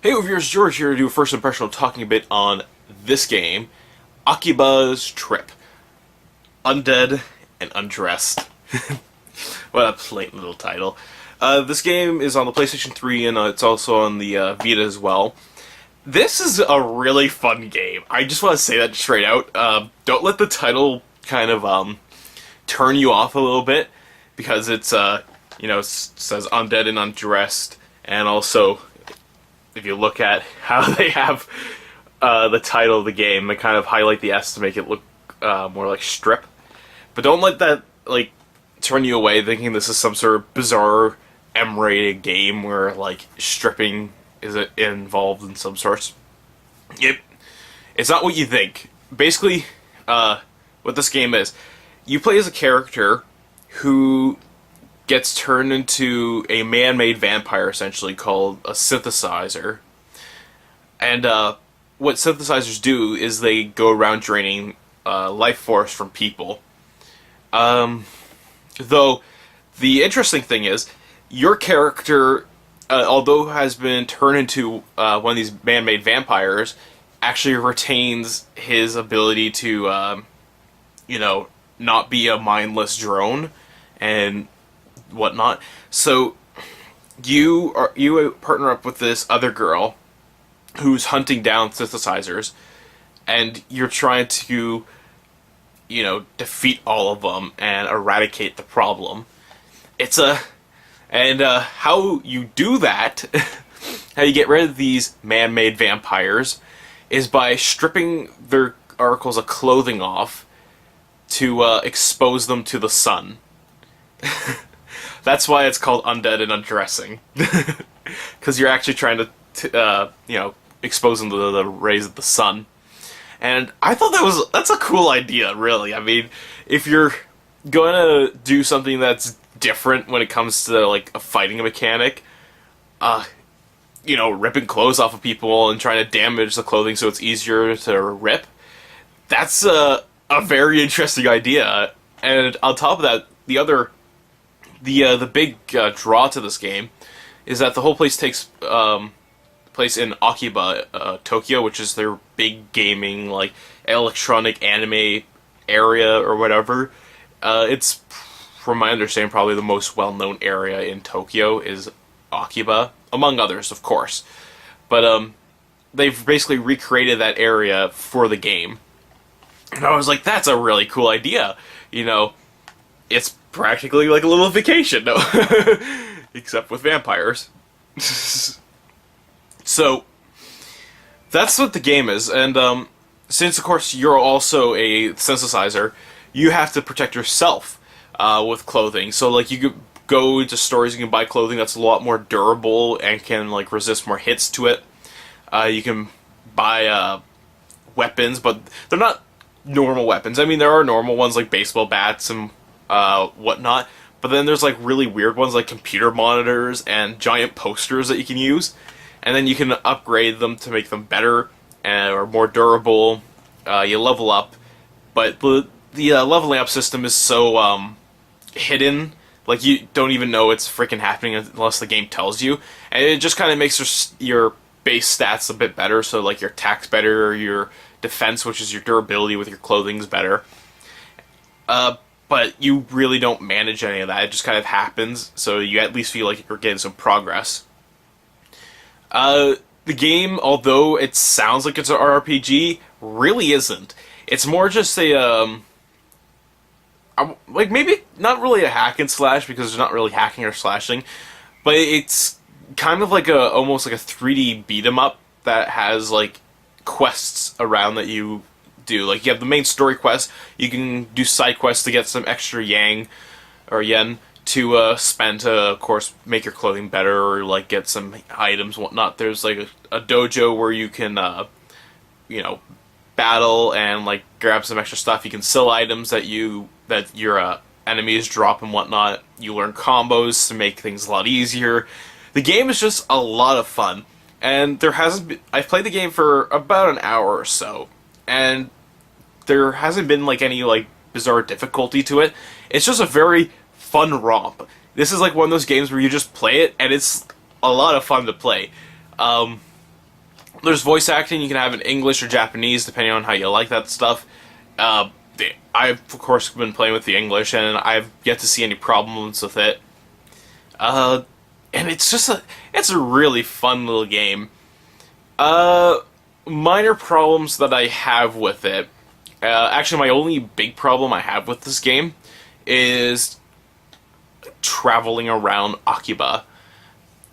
Hey viewers, George here to do a first impression of talking a bit on this game, Akiba's Trip. Undead and Undressed. What a plain little title. This game is on the PlayStation 3 and it's also on the Vita as well. This is a really fun game. I just want to say that straight out. Don't let the title kind of turn you off a little bit, because it's says Undead and Undressed, and also if you look at how they have the title of the game, they kind of highlight the S to make it look more like strip. But don't let that turn you away thinking this is some sort of bizarre M-rated game where stripping is involved in some sorts. It's not what you think. Basically, what this game is, you play as a character who gets turned into a man-made vampire, essentially, called a synthesizer. And what synthesizers do is they go around draining life force from people. Though, the interesting thing is, your character, although has been turned into one of these man-made vampires, actually retains his ability to, not be a mindless drone, and whatnot. So you partner up with this other girl who's hunting down synthesizers, and you're trying to defeat all of them and eradicate the problem. How you do that, how you get rid of these man-made vampires, is by stripping their articles of clothing off to expose them to the sun. That's why it's called Undead and Undressing. Because you're actually trying to expose them to the rays of the sun. And I thought that's a cool idea, really. I mean, if you're going to do something that's different when it comes to, a fighting mechanic, ripping clothes off of people and trying to damage the clothing so it's easier to rip, that's a very interesting idea. And on top of that, the big draw to this game is that the whole place takes place in Akiba, Tokyo, which is their big gaming, electronic anime area or whatever. It's, from my understanding, probably the most well-known area in Tokyo is Akiba, among others, of course. But they've basically recreated that area for the game. And I was like, that's a really cool idea. It's practically like a little vacation, no? Except with vampires. So, that's what the game is, and since, of course, you're also a synthesizer, you have to protect yourself with clothing. So, you could go to stores, you can buy clothing that's a lot more durable and can, resist more hits to it. You can buy weapons, but they're not normal weapons. I mean, there are normal ones like baseball bats and whatnot, but then there's really weird ones like computer monitors and giant posters that you can use, and then you can upgrade them to make them better or more durable. You level up, but the leveling up system is so hidden, you don't even know it's freaking happening unless the game tells you, and it just kind of makes your base stats a bit better. So your attack's better, your defense, which is your durability with your clothing, is better. But you really don't manage any of that. It just kind of happens, so you at least feel like you're getting some progress. The game, although it sounds like it's an RPG, really isn't. It's more just a, maybe not really a hack and slash, because there's not really hacking or slashing, but it's kind of almost like a 3D beat 'em up that has, quests around that you do. You have the main story quest, you can do side quests to get some extra yen to spend to, of course, make your clothing better, or get some items and whatnot. There's a dojo where you can battle and grab some extra stuff. You can sell items that your enemies drop and whatnot. You learn combos to make things a lot easier. The game is just a lot of fun, and I've played the game for about an hour or so, and there hasn't been any bizarre difficulty to it. It's just a very fun romp. This is one of those games where you just play it, and it's a lot of fun to play. There's voice acting. You can have in English or Japanese, depending on how you like that stuff. Uh, I've, of course, been playing with the English, and I've yet to see any problems with it. And it's a really fun little game. Minor problems that I have with it. Actually, my only big problem I have with this game is traveling around Akiba.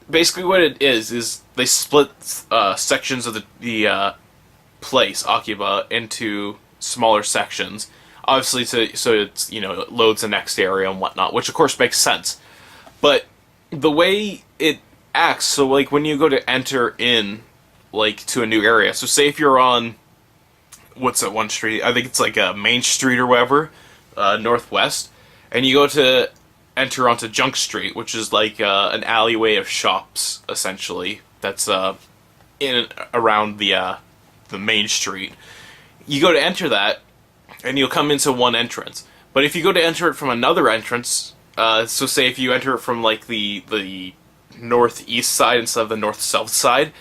Basically, what it is they split sections of the place Akiba into smaller sections. Obviously, so it's it loads the next area and whatnot, which of course makes sense. But the way it acts, so like when you go to enter in like to a new area, so say if you're on what's that one street? I think it's like a Main Street or whatever, northwest, and you go to enter onto Junk Street, which is like an alleyway of shops essentially. That's in and around the main street. You go to enter that, and you'll come into one entrance. But if you go to enter it from another entrance, so say if you enter it from like the northeast side instead of the north-south side,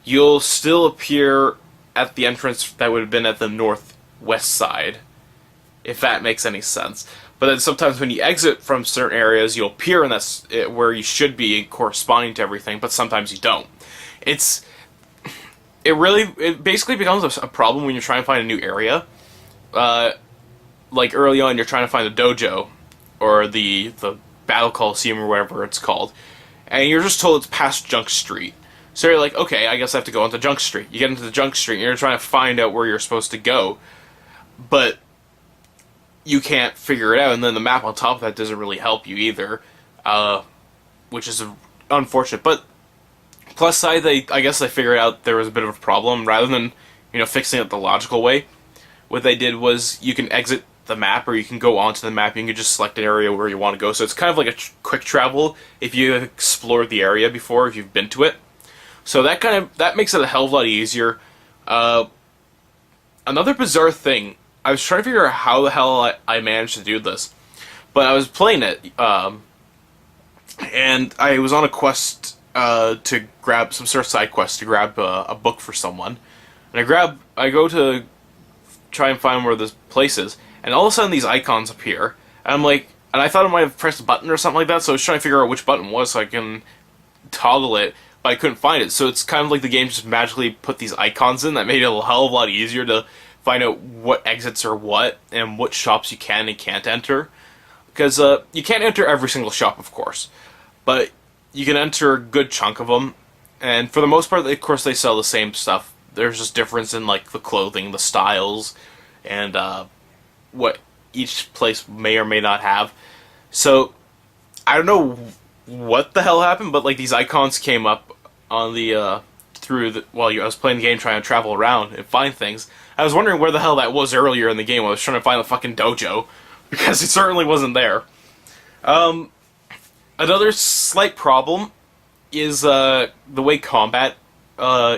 you'll still appear at the entrance that would have been at the northwest side, if that makes any sense. But then sometimes when you exit from certain areas, you'll appear in that's where you should be corresponding to everything, but sometimes you don't. It basically becomes a problem when you're trying to find a new area. Like early on, you're trying to find the dojo, or the Battle Coliseum, or whatever it's called, and you're just told it's past Junk Street. So you're like, okay, I guess I have to go onto Junk Street. You get into the Junk Street, and you're trying to find out where you're supposed to go, but you can't figure it out, and then the map on top of that doesn't really help you either, which is unfortunate. But plus side, I guess they figured out there was a bit of a problem. Rather than fixing it the logical way, what they did was you can exit the map, or you can go onto the map. You can just select an area where you want to go. So it's kind of like a quick travel if you have explored the area before, if you've been to it. So that makes it a hell of a lot easier. Another bizarre thing, I was trying to figure out how the hell I managed to do this, but I was playing it, and I was on a quest to grab some sort of side quest to grab a book for someone, and I go to try and find where this place is, and all of a sudden these icons appear, and I'm like, and I thought I might have pressed a button or something like that, so I was trying to figure out which button it was so I can toggle it, but I couldn't find it. So it's kind of like the game just magically put these icons in that made it a hell of a lot easier to find out what exits are what, and what shops you can and can't enter. Because you can't enter every single shop, of course, but you can enter a good chunk of them, and for the most part, of course, they sell the same stuff. There's just difference in like the clothing, the styles, and what each place may or may not have. So I don't know what the hell happened, but like these icons came up on the while I was playing the game, trying to travel around and find things. I was wondering where the hell that was earlier in the game. I was trying to find the fucking dojo, because it certainly wasn't there. Another slight problem is the way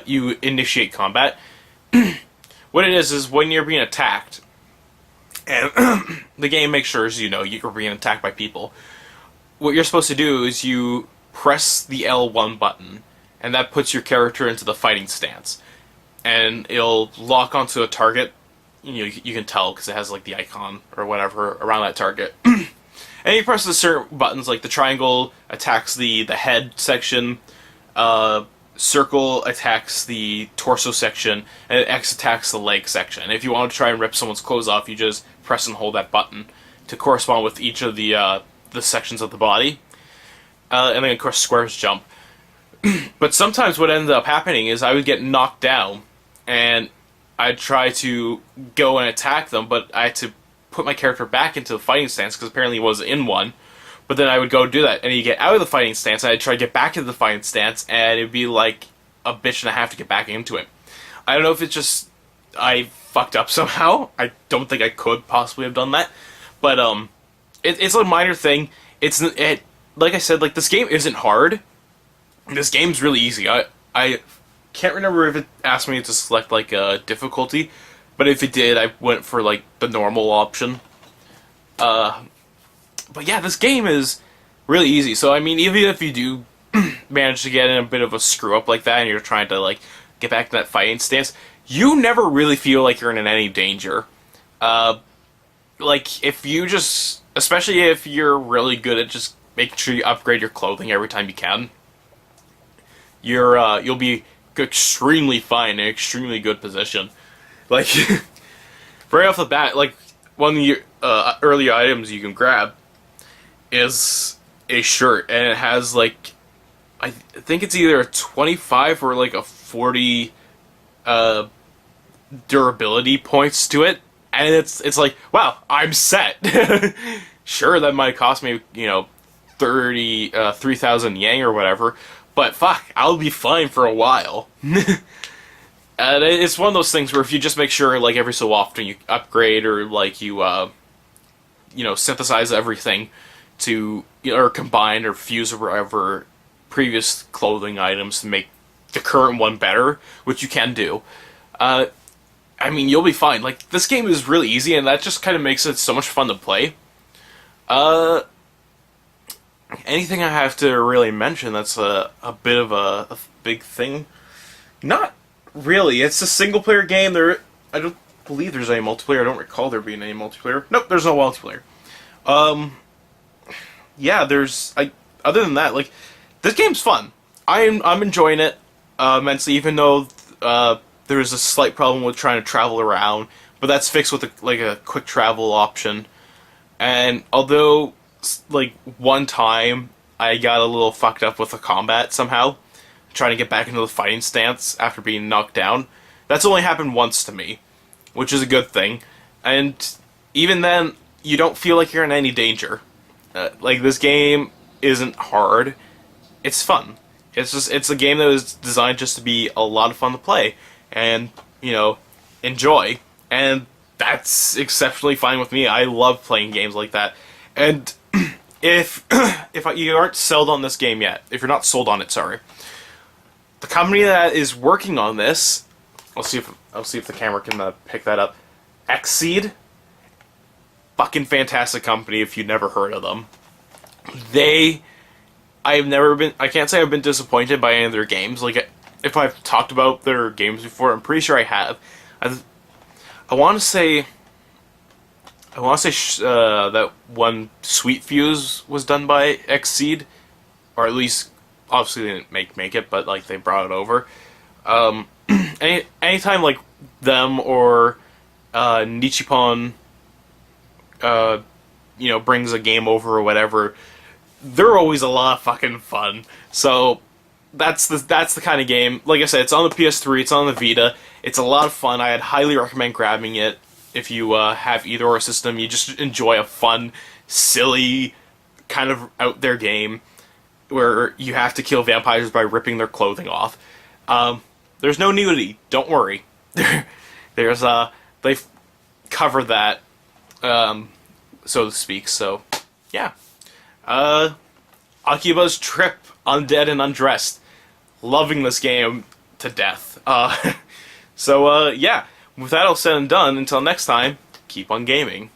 you initiate combat. What it is when you're being attacked, and the game makes sure you're being attacked by people. What you're supposed to do is you press the L1 button, and that puts your character into the fighting stance. And it'll lock onto a target. You can tell because it has like the icon or whatever around that target. And you press the certain buttons, like the triangle attacks the head section, circle attacks the torso section, and X attacks the leg section. And if you want to try and rip someone's clothes off, you just press and hold that button to correspond with each of the sections of the body. And then of course squares jump. But sometimes what ended up happening is I would get knocked down, and I'd try to go and attack them, but I had to put my character back into the fighting stance, because apparently he was in one. But then I would go do that, and you get out of the fighting stance, and I'd try to get back into the fighting stance, and it'd be like a bitch and a half to get back into it. I don't know if it's just I fucked up somehow. I don't think I could possibly have done that. But it's a minor thing. Like I said, like this game isn't hard. This game's really easy. I can't remember if it asked me to select like a difficulty, but if it did, I went for like the normal option. But yeah, this game is really easy. So I mean, even if you do manage to get in a bit of a screw up like that, and you're trying to like get back in that fighting stance, you never really feel like you're in any danger. Like, if you just, especially if you're really good at just making sure you upgrade your clothing every time you can, you'll be extremely fine in an extremely good position. Like, right off the bat, like, one of the early items you can grab is a shirt, and it has, like, I think it's either a 25 or, like, a 40 durability points to it, and it's like, wow, I'm set. Sure, that might cost me, 3,000 yang or whatever, but fuck, I'll be fine for a while. And it's one of those things where if you just make sure, like, every so often you upgrade or, like, you synthesize everything to, or combine or fuse or whatever previous clothing items to make the current one better, which you can do, I mean, you'll be fine. Like, this game is really easy, and that just kind of makes it so much fun to play. Anything I have to really mention that's a bit of a big thing? Not really. It's a single-player game. I don't believe there's any multiplayer. I don't recall there being any multiplayer. Nope, there's no multiplayer. Yeah, other than that, like, this game's fun. I'm enjoying it immensely, even though there's a slight problem with trying to travel around, but that's fixed with a quick travel option. And although, like, one time I got a little fucked up with the combat somehow, trying to get back into the fighting stance after being knocked down, that's only happened once to me, which is a good thing. And even then, you don't feel like you're in any danger. Like, this game isn't hard. It's fun. It's a game that was designed just to be a lot of fun to play and, enjoy. And that's exceptionally fine with me. I love playing games like that. And if you aren't sold on this game yet, if you're not sold on it, sorry, the company that is working on this, I'll see if the camera can pick that up. Xseed, fucking fantastic company. If you've never heard of them, I can't say I've been disappointed by any of their games. Like, if I've talked about their games before, I'm pretty sure I have. I want to say that one Sweet Fuse was done by Xseed, or at least, obviously they didn't make it, but, like, they brought it over. Anytime, like, them or Nichipon brings a game over or whatever, they're always a lot of fucking fun. So that's the kind of game. Like I said, it's on the PS3, it's on the Vita. It's a lot of fun. I'd highly recommend grabbing it if you have either or system. You just enjoy a fun, silly, kind of out there game where you have to kill vampires by ripping their clothing off. There's no nudity. Don't worry. They've covered that, so to speak. So yeah. Akiba's Trip, Undead and Undressed. Loving this game to death. So, yeah. With that all said and done, until next time, keep on gaming.